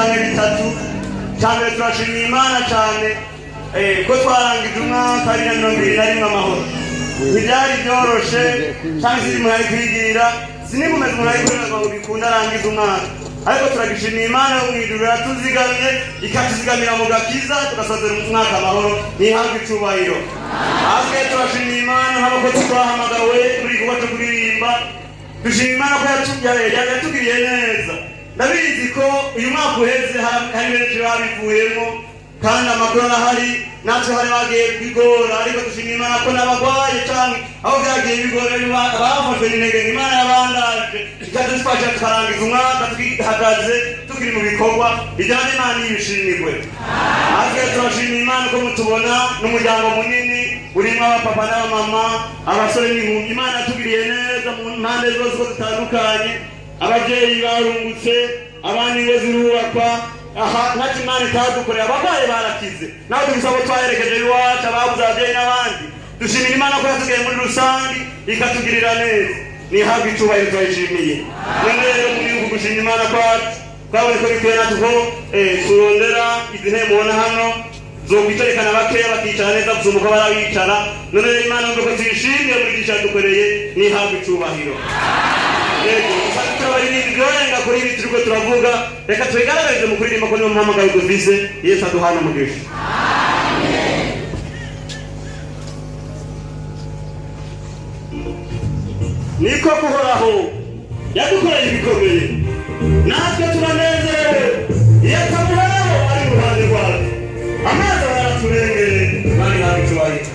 cyane bitatu. Cyane turashimira Imana cyane ko twarangije umwaka ari na 2021 amahoro. Ntibyari byoroshe cyangwa se mwari kwigira sinigumeze murayikorera ngo bikunda arangiza umwaka. Ariko turagishimira Imana yo mwiduru yatuzigamye ikatuzigamira mu gakiza tugasozera umwaka amahoro nihabwe icubahiro. Ahubwo turashimira Imana nk'uko twahamagawe muri kuba cyo kuririmba. Dushimira Imana ko yatugiriye neza. Ndabizi ko uyu mwaka uheze hari benshi babivuyemo kandi amakuru ahari natwe hari bagiye bigora, ariko dushimira Imana ko n'abagwaye cyane aho byagiye bigora bafashwe n'intege Imana yabandaje ikadufasha tukarangiza umwaka twihagaze tukiri mu bikorwa bijyanye n'Imana yibishimirwe. Ahubwo turashimira Imana ko mutubona n'umuryango munini urimo abapapa n'abamama abasore n'inkumi. Imana yatugiriye neza mu mpande zose ko zitandukanye. Ababyeyi barungutse abandi ngo zirubakwa ntacyo Imana itadukorera. Abarwayi barakize nawe tubisaba ko twaherekeje iwacu ababuze ababyeyi n'abandi. Dushimira Imana ko yatugiye muri rusange ikatugirira neza nihabwe icubahiro turayishimiye. None rero muri uku gushimira Imana kwacu twabonye ko bikwiye natwe ko turondera izihe mubona hano zokwicarekana bakeya bakicara neza gusumba uko barabicara. None rero Imana ngo ko tuyishimiye muri icyo yadukoreye nihabwe icubahiro. Yego turabarinda kuri ibi turiko turavuga, reka tubigaragarize mu kuririmba ko niyo mpamagaro dufise. Yesu aduhana umugisha. Niko kuhoraho yadukoreye ibikomeye natwe turanezerewe. Iyo atamuhoraho ari uruhande rwacu amazi araturengere kandi ntabwo icubahiro.